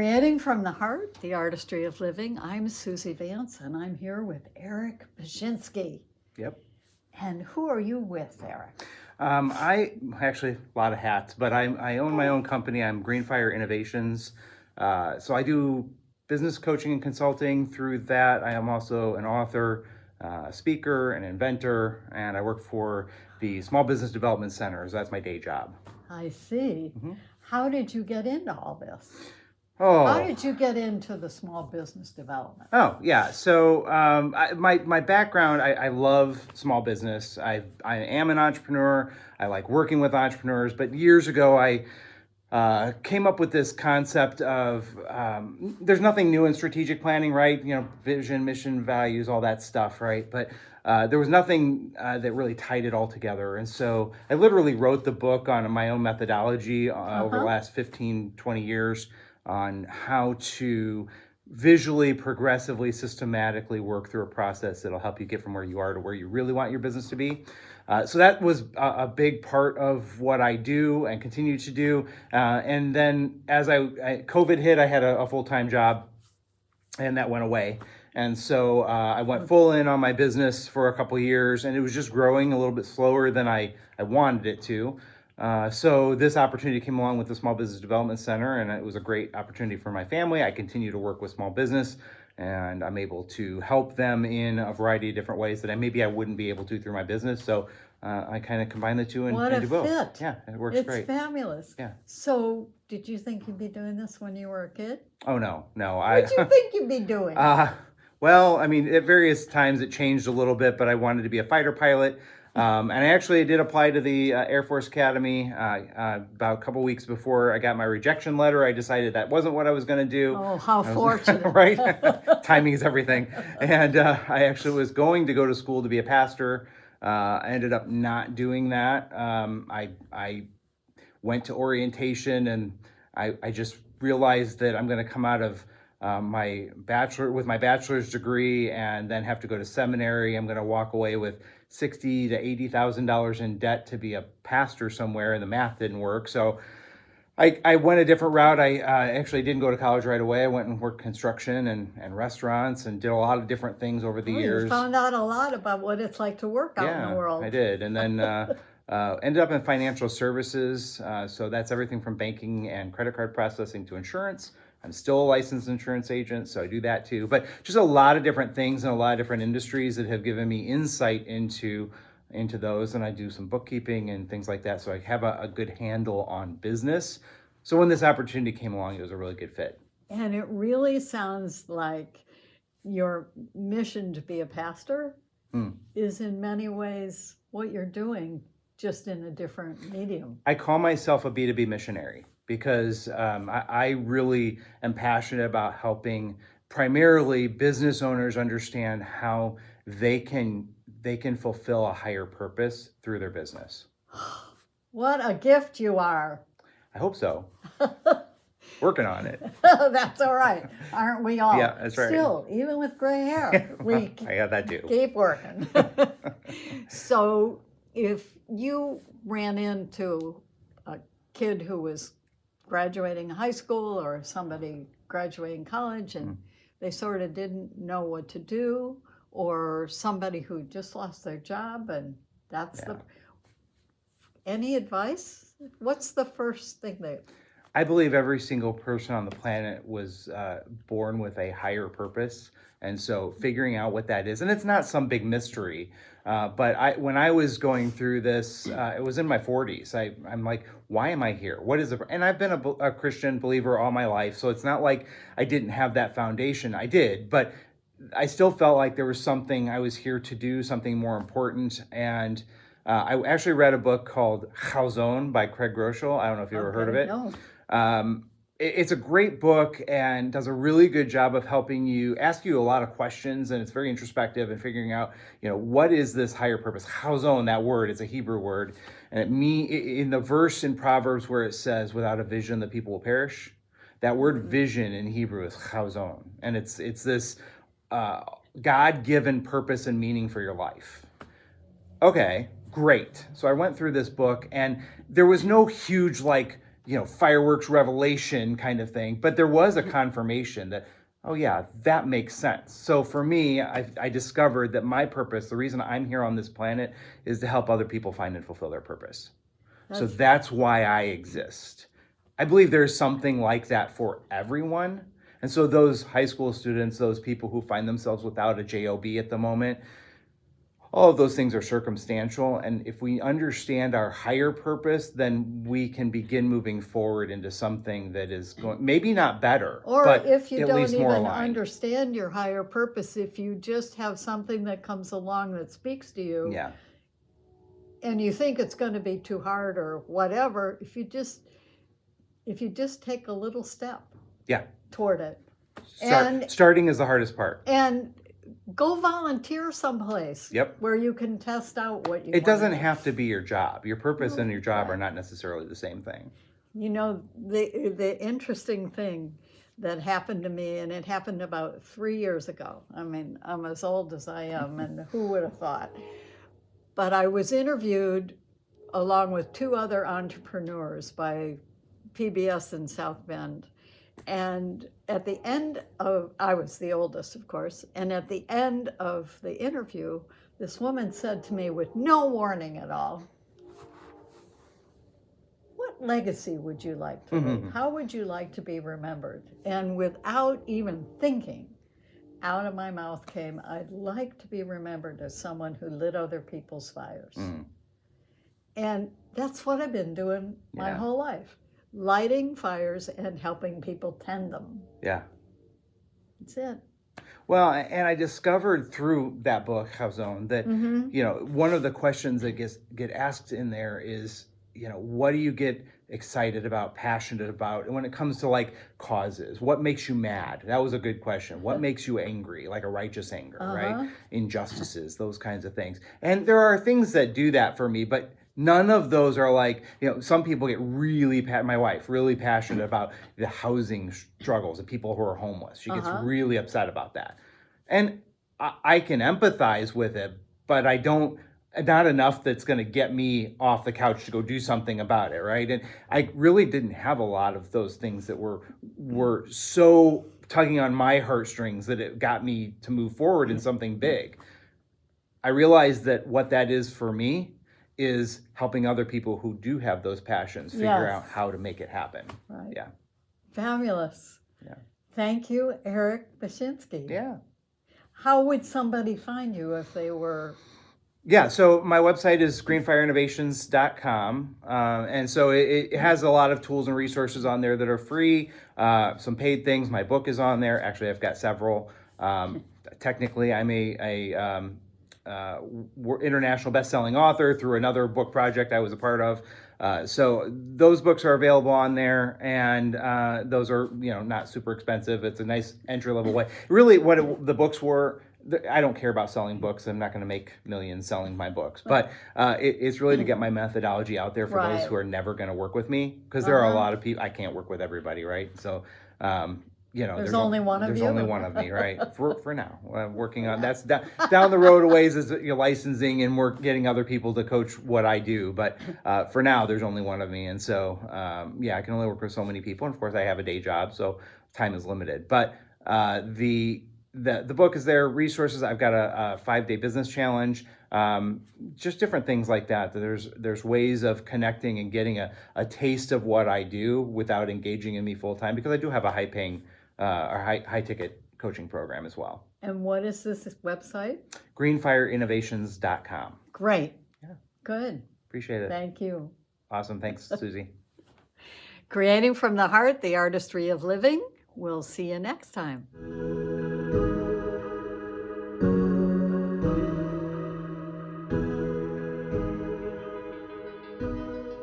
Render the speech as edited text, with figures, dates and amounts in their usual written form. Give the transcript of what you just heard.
Creating from the Heart, the Artistry of Living. I'm Suzy Vance, and I'm here with Eric Bechinski. Yep. And who are you with, Eric? I actually a lot of hats, but I own my own company. I'm Greenfire Innovations. So I do business coaching and consulting. Through that, I am also an author, speaker, an inventor, and I work for the Small Business Development Centers. That's my day job. I see. Mm-hmm. How did you get into all this? Oh. How did you get into the small business development? Oh, yeah. So my background, I love small business. I am an entrepreneur. I like working with entrepreneurs. But years ago, I came up with this concept of there's nothing new in strategic planning, right? You know, vision, mission, values, all that stuff, right? But there was nothing that really tied it all together. And so I literally wrote the book on my own methodology over the last 15, 20 years on how to visually, progressively, systematically work through a process that'll help you get from where you are to where you really want your business to be. So that was a big part of what I do and continue to do. And then as COVID hit, I had a full-time job, and that went away. And so I went full in on my business for a couple of years, and it was just growing a little bit slower than I wanted it to. So this opportunity came along with the Small Business Development Center, and it was a great opportunity for my family. I continue to work with small business, and I'm able to help them in a variety of different ways that maybe I wouldn't be able to through my business. So I kind of combine the two and do both. Fit. Yeah, it works great. It's fabulous. Yeah. So did you think you'd be doing this when you were a kid? Oh, no. What did you think you'd be doing? Well, I mean, at various times it changed a little bit, but I wanted to be a fighter pilot. And I actually did apply to the Air Force Academy about a couple weeks before I got my rejection letter. I decided that wasn't what I was going to do. Oh, how fortunate. Right? Timing is everything. And I actually was going to go to school to be a pastor. I ended up not doing that. I went to orientation, and I just realized that I'm going to come out of my bachelor's degree and then have to go to seminary. I'm going to walk away with $60,000 to $80,000 in debt to be a pastor somewhere, and the math didn't work. So I went a different route. I actually didn't go to college right away. I went and worked construction and restaurants and did a lot of different things over the years. You found out a lot about what it's like to work out in the world. I did. And then ended up in financial services. So that's everything from banking and credit card processing to insurance. I'm still a licensed insurance agent, so I do that too. But just a lot of different things and a lot of different industries that have given me insight into those. And I do some bookkeeping and things like that. So I have a good handle on business. So when this opportunity came along, it was a really good fit. And it really sounds like your mission to be a pastor is in many ways what you're doing, just in a different medium. I call myself a B2B missionary, because I really am passionate about helping primarily business owners understand how they can fulfill a higher purpose through their business. What a gift you are. I hope so. Working on it. That's all right. Aren't we all? Yeah, that's right. Still, even with gray hair, I got that too. Keep working. So if you ran into a kid who was graduating high school or somebody graduating college and they sort of didn't know what to do, or somebody who just lost their job, and any advice? What's the first thing I believe every single person on the planet was born with a higher purpose. And so figuring out what that is, and it's not some big mystery, but when I was going through this, it was in my 40s. I'm like, why am I here? What is it? And I've been a Christian believer all my life, so it's not like I didn't have that foundation. I did, but I still felt like there was something I was here to do, something more important. And I actually read a book called Chazon by Craig Groeschel. I don't know if you ever heard of it. No. It's a great book and does a really good job of helping you, ask you a lot of questions, and it's very introspective and figuring out, what is this higher purpose? Chazon, that word, it's a Hebrew word, and in the verse in Proverbs where it says, "Without a vision, the people will perish," that word vision in Hebrew is chazon, and it's this God-given purpose and meaning for your life. Okay, great. So I went through this book, and there was no huge fireworks revelation kind of thing, but there was a confirmation that, oh yeah, that makes sense. So for me, I discovered that my purpose, the reason I'm here on this planet, is to help other people find and fulfill their purpose. So that's why I exist. I believe there's something like that for everyone. And so those high school students, those people who find themselves without a job at the moment, all of those things are circumstantial. And if we understand our higher purpose, then we can begin moving forward into something that is going, maybe not better, Or but if you at don't least more even aligned. understand your higher purpose, if you just have something that comes along that speaks to you, Yeah. and you think it's going to be too hard or whatever, if you just take a little step Yeah. toward it, Starting is the hardest part. and go volunteer someplace. Yep. Where you can test out what you. It doesn't want. have to be your job. Your purpose and your job are not necessarily the same thing. The interesting thing that happened to me, and it happened about 3 years ago. I mean, I'm as old as I am, and who would have thought? But I was interviewed along with 2 other entrepreneurs by PBS in South Bend. And at the end of, I was the oldest, of course, and at the end of the interview, this woman said to me with no warning at all, "What legacy would you like to leave? How would you like to be remembered?" And without even thinking, out of my mouth came, "I'd like to be remembered as someone who lit other people's fires." And that's what I've been doing my whole life. Lighting fires and helping people tend them. Yeah. That's it. Well, and I discovered through that book, House Zone, that one of the questions that get asked in there is, what do you get excited about, passionate about? And when it comes to like causes, what makes you mad? That was a good question. What makes you angry, like a righteous anger, right? Injustices, those kinds of things. And there are things that do that for me, but none of those are like, some people get really, my wife, really passionate about the housing struggles of people who are homeless. She gets really upset about that. And I can empathize with it, but not enough that's going to get me off the couch to go do something about it, right? And I really didn't have a lot of those things that were so tugging on my heartstrings that it got me to move forward in something big. I realized that what that is for me is helping other people who do have those passions figure out how to make it happen. Right. Yeah. Fabulous. Yeah. Thank you, Eric Bechinski. Yeah. How would somebody find you if they were... Yeah, so my website is greenfireinnovations.com. And so it has a lot of tools and resources on there that are free, some paid things. My book is on there. Actually, I've got several. Technically, I'm a international best-selling author through another book project I was a part of. So those books are available on there, and those are not super expensive. It's a nice entry-level way. Really, what the books were, I don't care about selling books. I'm not going to make millions selling my books, but it's really to get my methodology out there for those who are never going to work with me, because there are a lot of people. I can't work with everybody, right? So. There's only one of you. There's only one of me, right? For now, I'm working on that's down the road a ways is licensing, and we're getting other people to coach what I do. But for now, there's only one of me, and so I can only work with so many people. And of course, I have a day job, so time is limited. But the book is there. Resources. I've got a 5-day business challenge. Just different things like that. There's ways of connecting and getting a taste of what I do without engaging in me full time, because I do have a high-paying or high ticket coaching program as well. And what is this website? greenfireinnovations.com. Great. Yeah. Good. Appreciate it. Thank you. Awesome. Thanks, Suzy. Creating from the heart, the artistry of living. We'll see you next time.